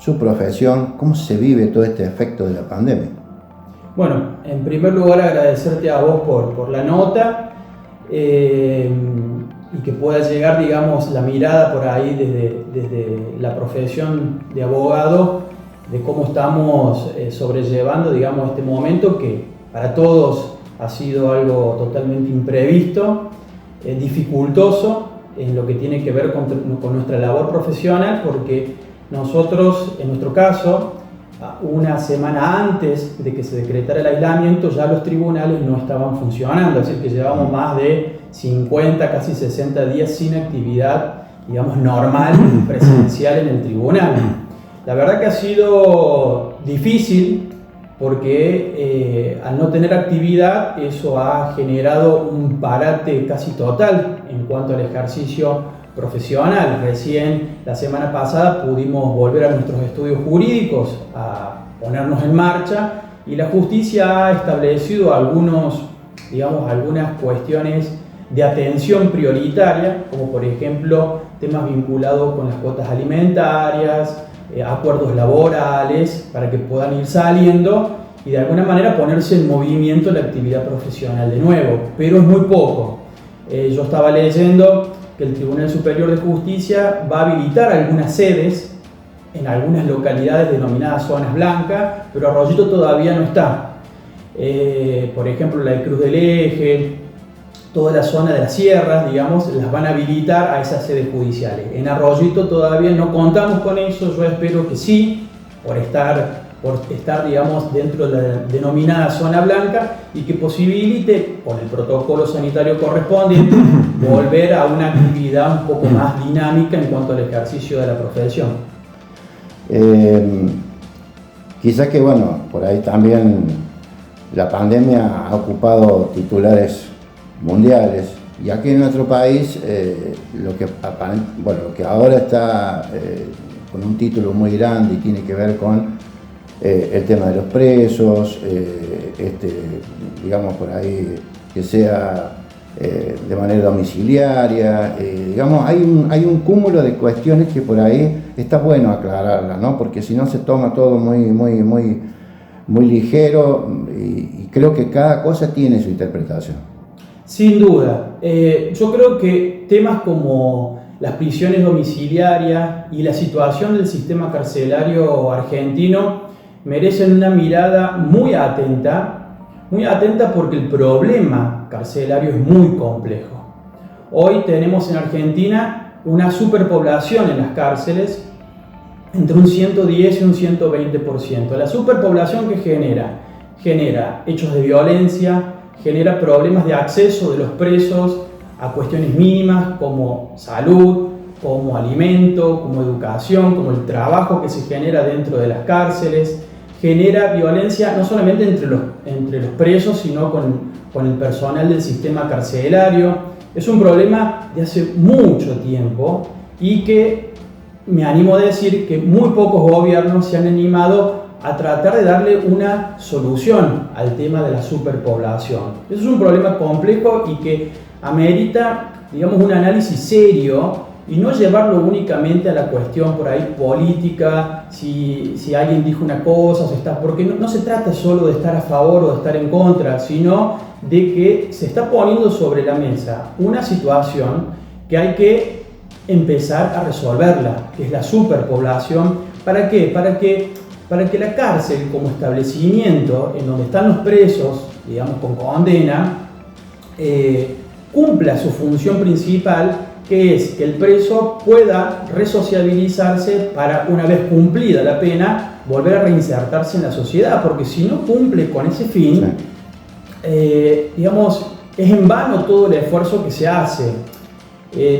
su profesión, cómo se vive todo este efecto de la pandemia. Bueno, en primer lugar agradecerte a vos por la nota y que pueda llegar, digamos, la mirada por ahí desde la profesión de abogado, de cómo estamos sobrellevando, digamos, este momento que para todos ha sido algo totalmente imprevisto, dificultoso en lo que tiene que ver con nuestra labor profesional, porque nosotros, en nuestro caso, una semana antes de que se decretara el aislamiento, ya los tribunales no estaban funcionando, es decir, que llevamos más de 50, casi 60 días sin actividad, digamos, normal, presencial en el tribunal. La verdad que ha sido difícil porque al no tener actividad, eso ha generado un parate casi total en cuanto al ejercicio profesional. Recién la semana pasada pudimos volver a nuestros estudios jurídicos, a ponernos en marcha, y la justicia ha establecido algunas cuestiones de atención prioritaria, como por ejemplo temas vinculados con las cuotas alimentarias, acuerdos laborales, para que puedan ir saliendo y de alguna manera ponerse en movimiento la actividad profesional de nuevo, pero es muy poco. Yo estaba leyendo que el Tribunal Superior de Justicia va a habilitar algunas sedes en algunas localidades denominadas zonas blancas, pero Arroyito todavía no está. Por ejemplo, la de Cruz del Eje, toda la zona de las sierras, digamos, las van a habilitar a esas sedes judiciales. En Arroyito todavía no contamos con eso, yo espero que sí, por estar, digamos, dentro de la denominada zona blanca, y que posibilite, con el protocolo sanitario correspondiente, volver a una actividad un poco más dinámica en cuanto al ejercicio de la profesión. Quizás que, bueno, por ahí también la pandemia ha ocupado titulares mundiales, y aquí en nuestro país lo que ahora está con un título muy grande y tiene que ver con el tema de los presos, digamos por ahí que sea de manera domiciliaria, digamos hay un cúmulo de cuestiones que por ahí está bueno aclararlas, ¿no? Porque si no se toma todo muy ligero, y creo que cada cosa tiene su interpretación. Sin duda. Yo creo que temas como las prisiones domiciliarias y la situación del sistema carcelario argentino merecen una mirada muy atenta porque el problema carcelario es muy complejo. Hoy tenemos en Argentina una superpoblación en las cárceles, entre un 110 y un 120%. La superpoblación que genera hechos de violencia, genera problemas de acceso de los presos a cuestiones mínimas como salud, como alimento, como educación, como el trabajo que se genera dentro de las cárceles, genera violencia no solamente entre los presos, sino con el personal del sistema carcelario. Es un problema de hace mucho tiempo y que me animo a decir que muy pocos gobiernos se han animado a tratar de darle una solución al tema de la superpoblación. Eso es un problema complejo y que amerita, digamos, un análisis serio y no llevarlo únicamente a la cuestión por ahí política, si alguien dijo una cosa, porque no se trata solo de estar a favor o de estar en contra, sino de que se está poniendo sobre la mesa una situación que hay que empezar a resolverla, que es la superpoblación. ¿Para qué? Para que la cárcel como establecimiento en donde están los presos, digamos con condena, cumpla su función principal, que es que el preso pueda resociabilizarse para, una vez cumplida la pena, volver a reinsertarse en la sociedad, porque si no cumple con ese fin, digamos, es en vano todo el esfuerzo que se hace.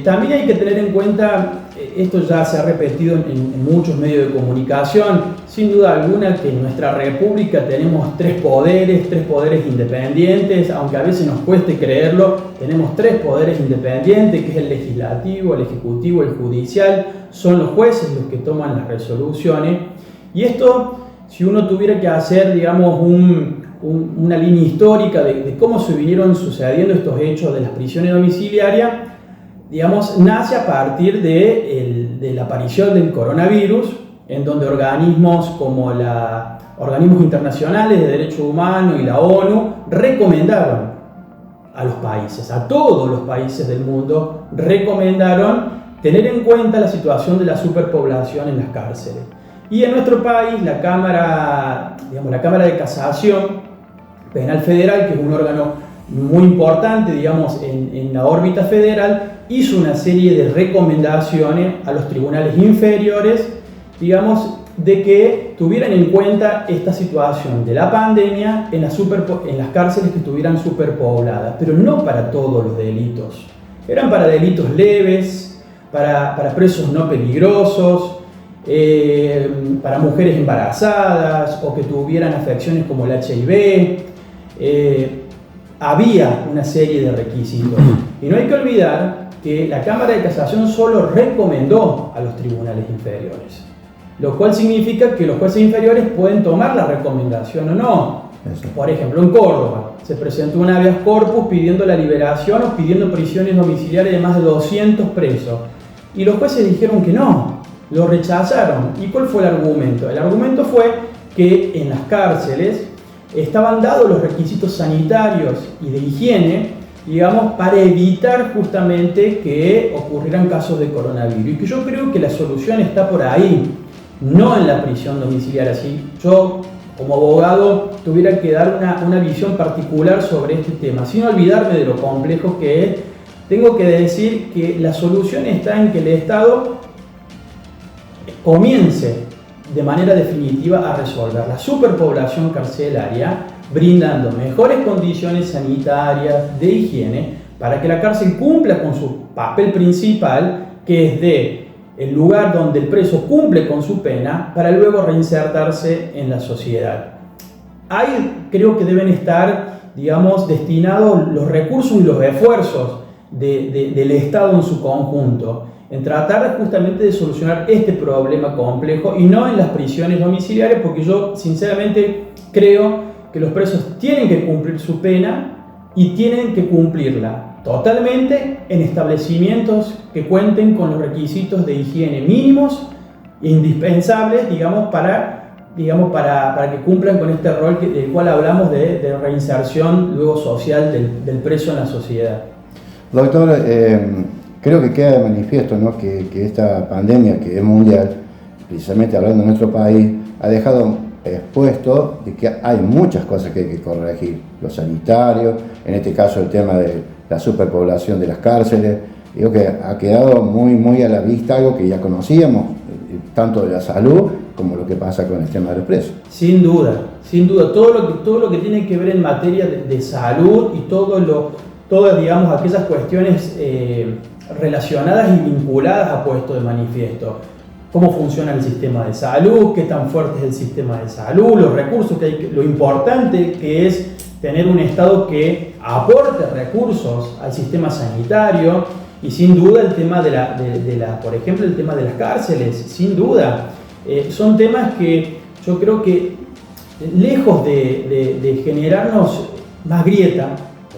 También hay que tener en cuenta, esto ya se ha repetido en muchos medios de comunicación, sin duda alguna que en nuestra república tenemos tres poderes independientes, aunque a veces nos cueste creerlo, tenemos tres poderes independientes, que es el legislativo, el ejecutivo, el judicial, son los jueces los que toman las resoluciones, y esto, si uno tuviera que hacer, digamos, una línea histórica de cómo se vinieron sucediendo estos hechos de las prisiones domiciliarias, digamos, nace a partir de la aparición del coronavirus, en donde organismos como organismos internacionales de derechos humanos y la ONU recomendaron a los países, a todos los países del mundo, recomendaron tener en cuenta la situación de la superpoblación en las cárceles. Y en nuestro país, la Cámara de Casación Penal Federal, que es un órgano muy importante, digamos, en la órbita federal, hizo una serie de recomendaciones a los tribunales inferiores, digamos, de que tuvieran en cuenta esta situación de la pandemia en las cárceles que estuvieran superpobladas, pero no para todos los delitos. Eran para delitos leves, para presos no peligrosos, para mujeres embarazadas o que tuvieran afecciones como el HIV. Había una serie de requisitos. Y no hay que olvidar que la Cámara de Casación solo recomendó a los tribunales inferiores, lo cual significa que los jueces inferiores pueden tomar la recomendación o no. Eso. Por ejemplo, en Córdoba se presentó un habeas corpus pidiendo la liberación o pidiendo prisiones domiciliares de más de 200 presos. Y los jueces dijeron que no, lo rechazaron. ¿Y cuál fue el argumento? El argumento fue que en las cárceles estaban dados los requisitos sanitarios y de higiene, digamos, para evitar justamente que ocurrieran casos de coronavirus. Y que yo creo que la solución está por ahí, no en la prisión domiciliaria. Si yo, como abogado, tuviera que dar una visión particular sobre este tema, sin olvidarme de lo complejo que es, tengo que decir que la solución está en que el Estado comience de manera definitiva a resolver la superpoblación carcelaria, brindando mejores condiciones sanitarias, de higiene, para que la cárcel cumpla con su papel principal, que es de el lugar donde el preso cumple con su pena para luego reinsertarse en la sociedad. Ahí creo que deben estar, digamos, destinados los recursos y los esfuerzos del Estado en su conjunto, en tratar justamente de solucionar este problema complejo y no en las prisiones domiciliarias, porque yo sinceramente creo que los presos tienen que cumplir su pena y tienen que cumplirla totalmente en establecimientos que cuenten con los requisitos de higiene mínimos e indispensables, digamos, para que cumplan con este rol del cual hablamos de reinserción luego social del preso en la sociedad. Doctor, creo que queda de manifiesto, ¿no?, que esta pandemia, que es mundial, precisamente hablando de nuestro país, ha dejado expuesto de que hay muchas cosas que hay que corregir. Lo sanitario, en este caso el tema de la superpoblación de las cárceles. Digo que ha quedado muy a la vista algo que ya conocíamos, tanto de la salud como lo que pasa con el tema de los presos. Sin duda, todo lo que tiene que ver en materia de salud y todas, digamos, aquellas cuestiones relacionadas y vinculadas ha puesto de manifiesto. Cómo funciona el sistema de salud, qué tan fuerte es el sistema de salud, los recursos que hay, lo importante que es tener un Estado que aporte recursos al sistema sanitario y sin duda el tema por ejemplo, el tema de las cárceles, sin duda. Son temas que yo creo que lejos de generarnos más grieta,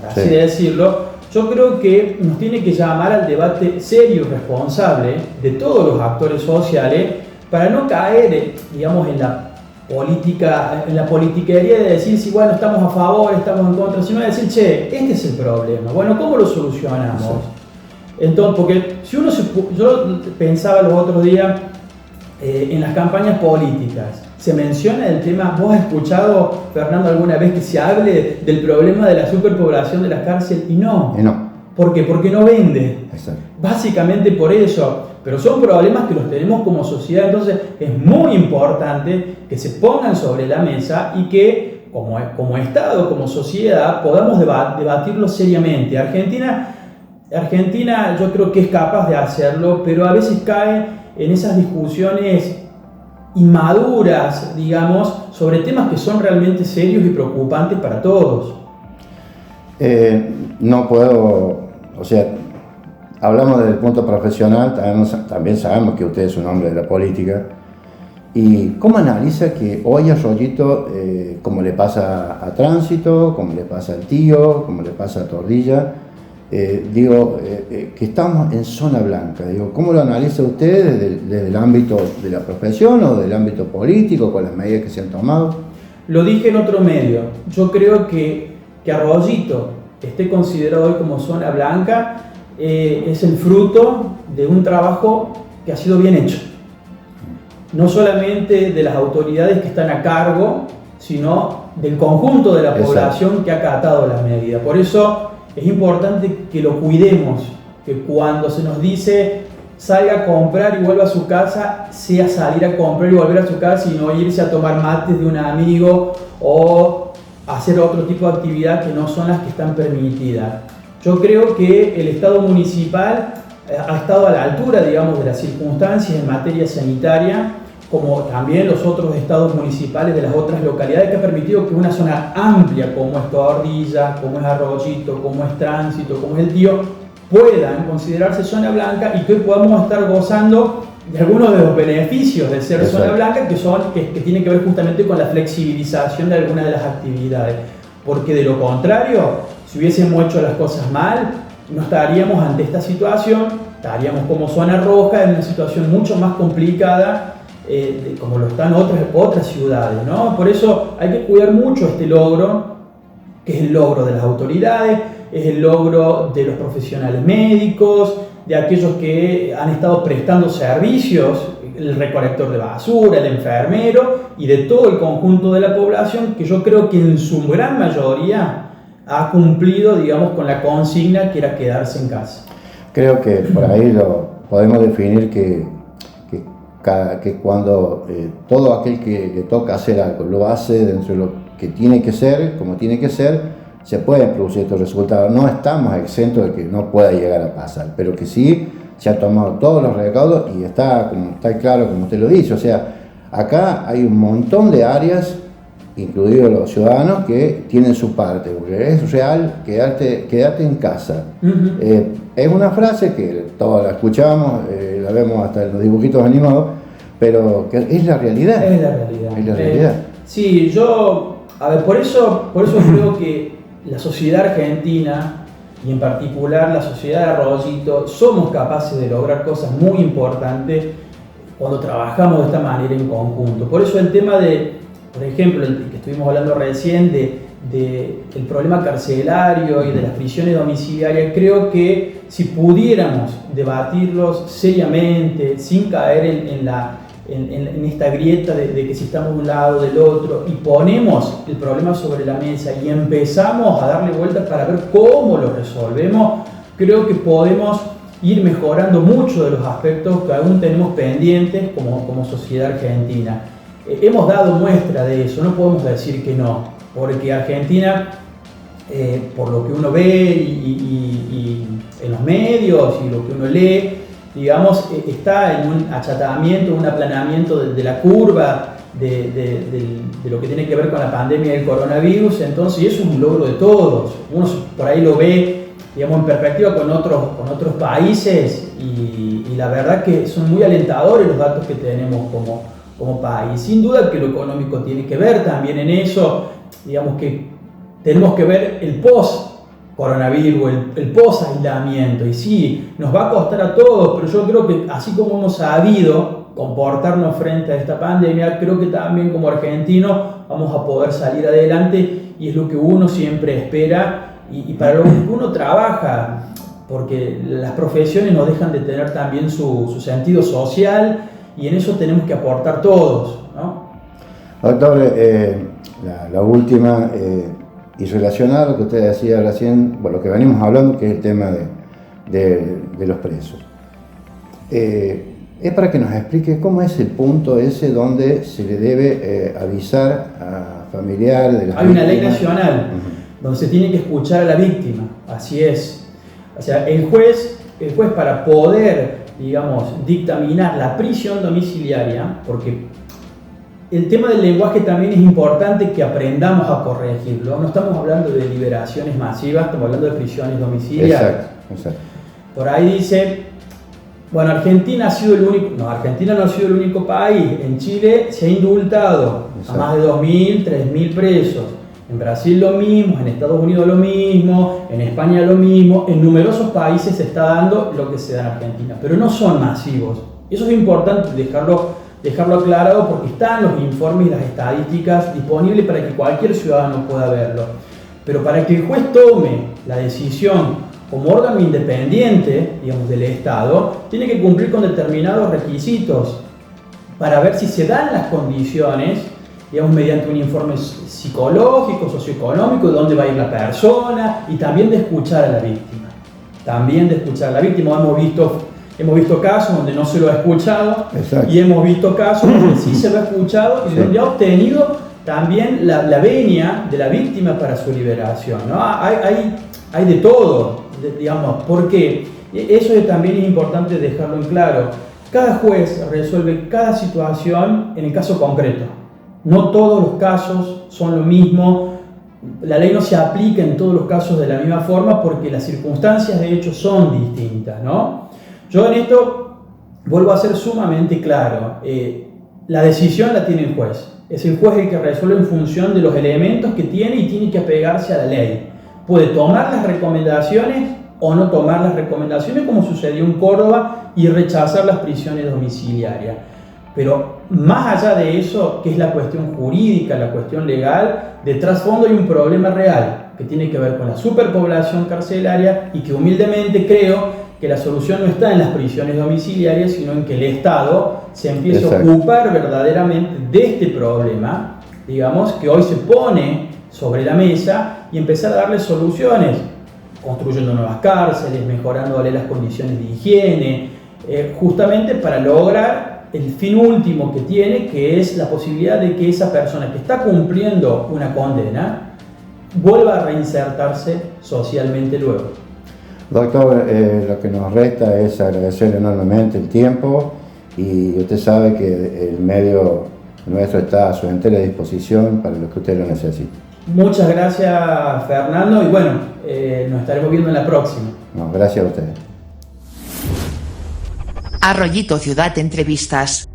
por así decirlo, yo creo que nos tiene que llamar al debate serio y responsable de todos los actores sociales para no caer, digamos, en la politiquería de decir si bueno, estamos a favor, estamos en contra, sino de decir, che, este es el problema, bueno, ¿cómo lo solucionamos? Sí. Entonces, porque si yo pensaba los otros días en las campañas políticas, se menciona el tema, ¿vos has escuchado, Fernando, alguna vez que se hable del problema de la superpoblación de las cárceles? Y no. ¿Por qué? Porque no vende. Exacto. Básicamente por eso. Pero son problemas que los tenemos como sociedad, entonces es muy importante que se pongan sobre la mesa y que como Estado, como sociedad, podamos debatirlos seriamente. Argentina yo creo que es capaz de hacerlo, pero a veces cae en esas discusiones inmaduras, digamos, sobre temas que son realmente serios y preocupantes para todos. No puedo, o sea, hablamos desde el punto profesional, también sabemos que usted es un hombre de la política. ¿Y cómo analiza que hoy Arroyito, como le pasa a Tránsito, como le pasa al Tío, como le pasa a Tordilla, que estamos en zona blanca. Digo, ¿cómo lo analiza usted desde el ámbito de la profesión o del ámbito político con las medidas que se han tomado? Lo dije en otro medio. Yo creo que Arroyito esté considerado hoy como zona blanca es el fruto de un trabajo que ha sido bien hecho. No solamente de las autoridades que están a cargo, sino del conjunto de la población que ha acatado las medidas. Por eso es importante que lo cuidemos, que cuando se nos dice salga a comprar y vuelva a su casa, sea salir a comprar y volver a su casa y no irse a tomar mates de un amigo o hacer otro tipo de actividad que no son las que están permitidas. Yo creo que el Estado municipal ha estado a la altura, digamos, de las circunstancias en materia sanitaria, como también los otros estados municipales de las otras localidades, que ha permitido que una zona amplia como es Tordilla, como es Arroyito, como es Tránsito, como es El Tío, puedan considerarse zona blanca y que hoy podamos estar gozando de algunos de los beneficios de ser zona blanca, que tienen que ver justamente con la flexibilización de algunas de las actividades. Porque de lo contrario, si hubiésemos hecho las cosas mal, no estaríamos ante esta situación, estaríamos como zona roja en una situación mucho más complicada, como lo están otras ciudades, ¿no? Por eso hay que cuidar mucho este logro, que es el logro de las autoridades, es el logro de los profesionales médicos, de aquellos que han estado prestando servicios, el recolector de basura, el enfermero y de todo el conjunto de la población, que yo creo que en su gran mayoría ha cumplido, digamos, con la consigna que era quedarse en casa. Creo que por ahí lo podemos definir que cuando todo aquel que le toca hacer algo lo hace dentro de lo que tiene que ser, como tiene que ser, se pueden producir estos resultados. No estamos exentos de que no pueda llegar a pasar, pero que sí se han tomado todos los recaudos y está claro como usted lo dice. O sea, acá hay un montón de áreas, incluidos los ciudadanos, que tienen su parte, porque es real quedarte en casa. Uh-huh. Es una frase que todos la escuchamos, la vemos hasta en los dibujitos animados, pero que es la realidad. Es la realidad. Es la realidad. Sí, por eso creo que la sociedad argentina, y en particular la sociedad de Arroyito, somos capaces de lograr cosas muy importantes cuando trabajamos de esta manera en conjunto. Por eso el tema por ejemplo, el que estuvimos hablando recién del problema carcelario y de las prisiones domiciliarias, creo que si pudiéramos debatirlos seriamente, sin caer en esta grieta de que si estamos de un lado o del otro, y ponemos el problema sobre la mesa y empezamos a darle vueltas para ver cómo lo resolvemos, creo que podemos ir mejorando muchos de los aspectos que aún tenemos pendientes como sociedad argentina. Hemos dado muestra de eso, no podemos decir que no, porque Argentina, por lo que uno ve y en los medios y lo que uno lee, digamos, está en un achatamiento, un aplanamiento de la curva de lo que tiene que ver con la pandemia del coronavirus. Entonces, eso es un logro de todos. Uno por ahí lo ve, digamos, en perspectiva con otros países y la verdad que son muy alentadores los datos que tenemos como país. Sin duda que lo económico tiene que ver también en eso, digamos que tenemos que ver el post-coronavirus, el post-aislamiento, y sí, nos va a costar a todos, pero yo creo que así como hemos sabido comportarnos frente a esta pandemia, creo que también como argentinos vamos a poder salir adelante, y es lo que uno siempre espera y para lo que uno trabaja, porque las profesiones no dejan de tener también su sentido social, y en eso tenemos que aportar todos, ¿no? Doctor, la última, y relacionada a lo que usted decía recién, bueno, lo que venimos hablando, que es el tema de los presos. Es para que nos explique cómo es el punto ese donde se le debe avisar a familiares de las víctimas. Hay una ley nacional donde se tiene que escuchar a la víctima, así es. O sea, el juez para poder, digamos, dictaminar la prisión domiciliaria, porque el tema del lenguaje también es importante que aprendamos a corregirlo. No estamos hablando de liberaciones masivas, estamos hablando de prisiones domiciliarias. Exacto. Por ahí dice, bueno, Argentina no ha sido el único país. En Chile se ha indultado a más de 2.000, 3.000 presos. En Brasil lo mismo, en Estados Unidos lo mismo, en España lo mismo, en numerosos países se está dando lo que se da en Argentina, pero no son masivos. Eso es importante dejarlo aclarado porque están los informes y las estadísticas disponibles para que cualquier ciudadano pueda verlo. Pero para que el juez tome la decisión como órgano independiente, digamos, del Estado, tiene que cumplir con determinados requisitos para ver si se dan las condiciones, digamos, mediante un informe psicológico, socioeconómico, de dónde va a ir la persona y también de escuchar a la víctima. Hemos visto casos donde no se lo ha escuchado. Exacto. Y hemos visto casos donde sí se lo ha escuchado y donde ha obtenido también la venia de la víctima para su liberación, ¿no? Hay de todo, digamos, porque eso también es importante dejarlo en claro. Cada juez resuelve cada situación en el caso concreto. No todos los casos son lo mismo. La ley no se aplica en todos los casos de la misma forma porque las circunstancias de hecho son distintas, ¿no? Yo en esto vuelvo a ser sumamente claro. La decisión la tiene el juez. Es el juez el que resuelve en función de los elementos que tiene y tiene que apegarse a la ley. Puede tomar las recomendaciones o no tomar las recomendaciones, como sucedió en Córdoba, y rechazar las prisiones domiciliarias. Pero más allá de eso, que es la cuestión jurídica, la cuestión legal, de trasfondo hay un problema real que tiene que ver con la superpoblación carcelaria y que humildemente creo que la solución no está en las prisiones domiciliarias, sino en que el Estado se empiece a ocupar verdaderamente de este problema, digamos, que hoy se pone sobre la mesa y empezar a darle soluciones, construyendo nuevas cárceles, mejorándole las condiciones de higiene, justamente para lograr el fin último que tiene, que es la posibilidad de que esa persona que está cumpliendo una condena vuelva a reinsertarse socialmente luego. Doctor, lo que nos resta es agradecerle enormemente el tiempo y usted sabe que el medio nuestro está a su entera disposición para lo que usted lo necesite. Muchas gracias, Fernando, y bueno, nos estaremos viendo en la próxima. No, gracias a ustedes. Arroyito Ciudad Entrevistas.